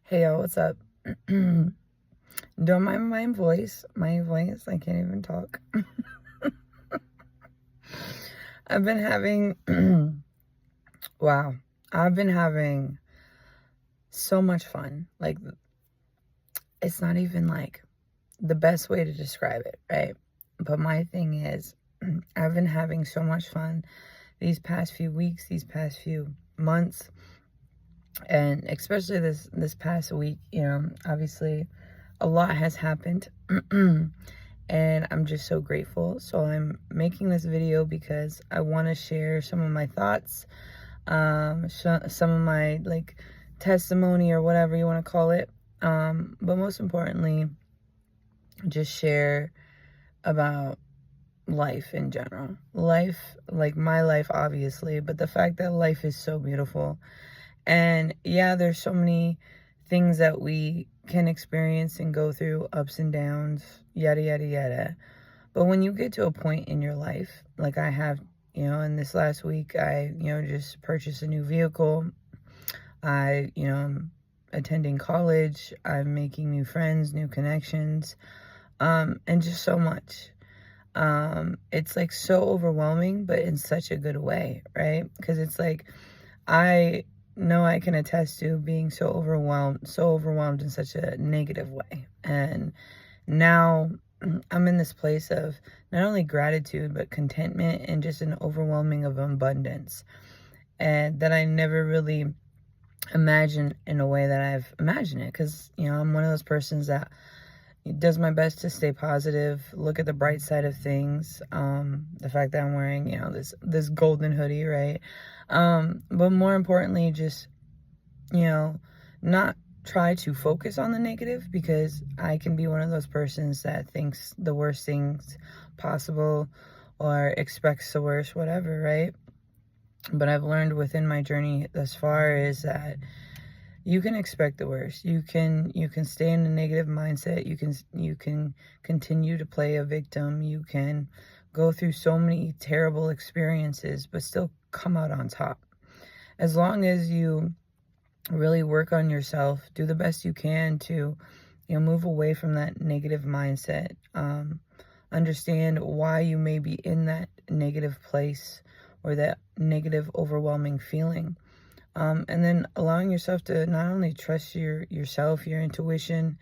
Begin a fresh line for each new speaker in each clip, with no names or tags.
Hey y'all, what's up? Don't mind my voice. I can't even talk. I've been having, wow, I've been having so much fun. Like, it's not even like the best way to describe it, right? But my thing is, I've been having so much fun these past few weeks, these past few months, and especially this past week. Obviously a lot has happened. And I'm just so grateful. So I'm making this video because I want to share some of my thoughts, some of my like testimony or whatever you want to call it, but most importantly, just share about life in general. Life, like my life obviously, but the fact that life is so beautiful. And yeah, there's so many things that we can experience and go through, ups and downs, yada, yada, yada. But when you get to a point in your life, like I have, in this last week, I, just purchased a new vehicle. I'm attending college. I'm making new friends, new connections, and just so much. It's like so overwhelming, but in such a good way, right? Because it's like, I know I can attest to being so overwhelmed in such a negative way. And now I'm in this place of not only gratitude, but contentment and just an overwhelming of abundance. And that I never really imagined in a way that I've imagined it. Because, I'm one of those persons that does my best to stay positive, look at the bright side of things. The fact that I'm wearing, this golden hoodie, right? But more importantly, just, not try to focus on the negative, because I can be one of those persons that thinks the worst things possible or expects the worst, whatever, right? But I've learned within my journey thus far is that you can expect the worst. You can stay in a negative mindset. You can continue to play a victim. You can go through so many terrible experiences, but still come out on top. As long as you really work on yourself, do the best you can to, move away from that negative mindset. Understand why you may be in that negative place or that negative, overwhelming feeling. And then allowing yourself to not only trust yourself, your intuition,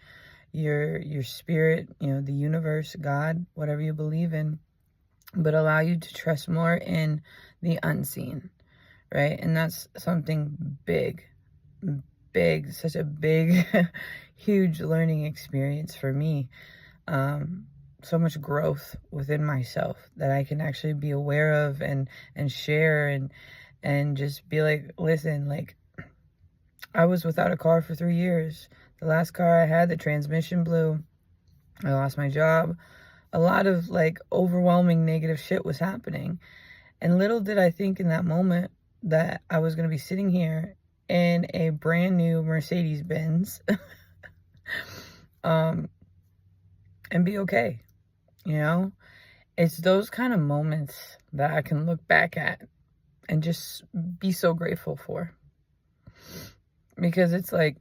your spirit, the universe, God, whatever you believe in, but allow you to trust more in the unseen, right? And that's something big, such a big, huge learning experience for me. So much growth within myself that I can actually be aware of and share and just be like, listen, like, I was without a car for 3 years. The last car I had, the transmission blew. I lost my job. A lot of like overwhelming negative shit was happening. And little did I think in that moment that I was going to be sitting here in a brand new Mercedes Benz and be okay. It's those kind of moments that I can look back at and just be so grateful for. Because it's like,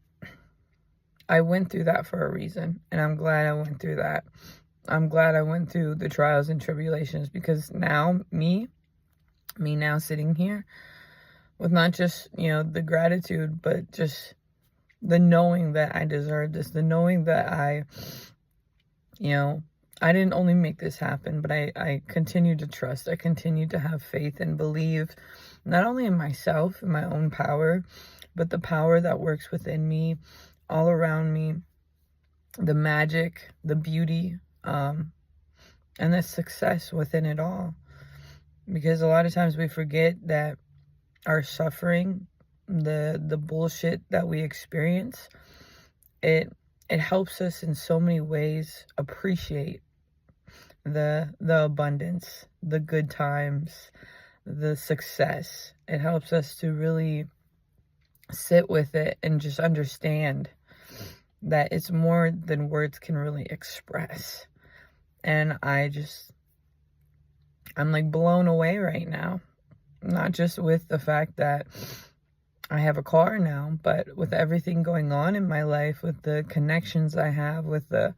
I went through that for a reason, and I'm glad I went through that. I'm glad I went through the trials and tribulations, because now me now sitting here with not just, the gratitude, but just the knowing that I deserve this, the knowing that I didn't only make this happen, but I continue to trust. I continue to have faith and believe not only in myself, in my own power, but the power that works within me, all around me, the magic, the beauty, and the success within it all. Because a lot of times we forget that our suffering, the bullshit that we experience, it helps us in so many ways appreciate the abundance, the good times, the success. It helps us to really sit with it and just understand that it's more than words can really express. And I'm like blown away right now. Not just with the fact that I have a car now, but with everything going on in my life, with the connections I have, with the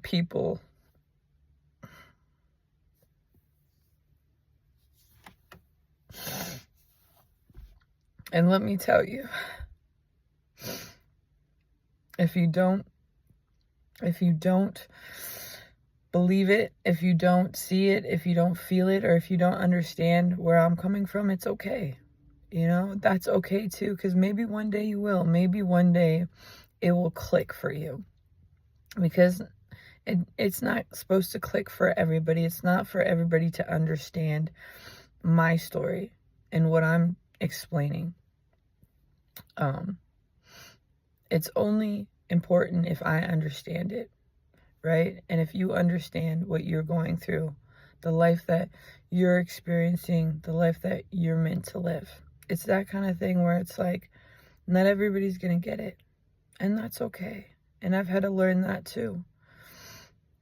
people, and let me tell you, if you don't believe it, if you don't see it, if you don't feel it, or if you don't understand where I'm coming from, it's okay. You know, that's okay too, because maybe one day you will. Maybe one day it will click for you. Because it's not supposed to click for everybody. It's not for everybody to understand my story and what I'm explaining. It's only important if I understand it, right? And if you understand what you're going through, the life that you're experiencing, the life that you're meant to live. It's that kind of thing where it's like, not everybody's going to get it. And that's okay. And I've had to learn that too.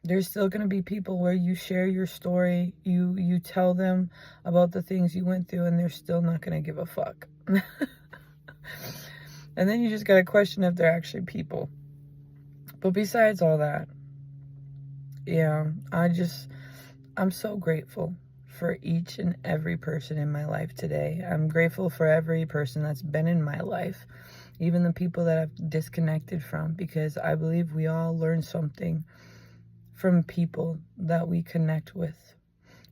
There's still going to be people where you share your story, you tell them about the things you went through, and they're still not going to give a fuck. And then you just got to question if they're actually people. But besides all that, yeah, I'm so grateful for each and every person in my life today. I'm grateful for every person that's been in my life, even the people that I've disconnected from, because I believe we all learn something from people that we connect with,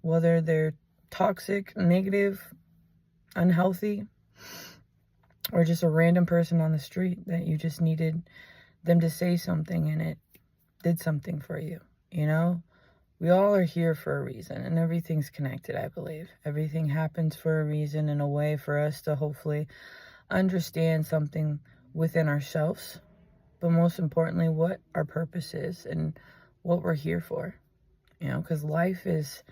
whether they're toxic, negative, unhealthy, or just a random person on the street that you just needed them to say something and it did something for you, you know? We all are here for a reason, and everything's connected, I believe. Everything happens for a reason, in a way for us to hopefully understand something within ourselves, but most importantly, what our purpose is and what we're here for, you know, because life is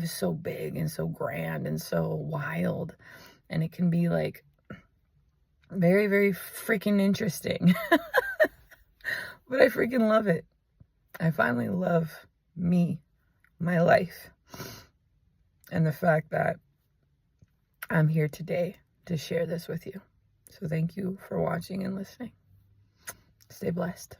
so big and so grand and so wild, and it can be like very, very freaking interesting. But I freaking love it. I finally love me, my life, and the fact that I'm here today to share this with you. So thank you for watching and listening. Stay blessed.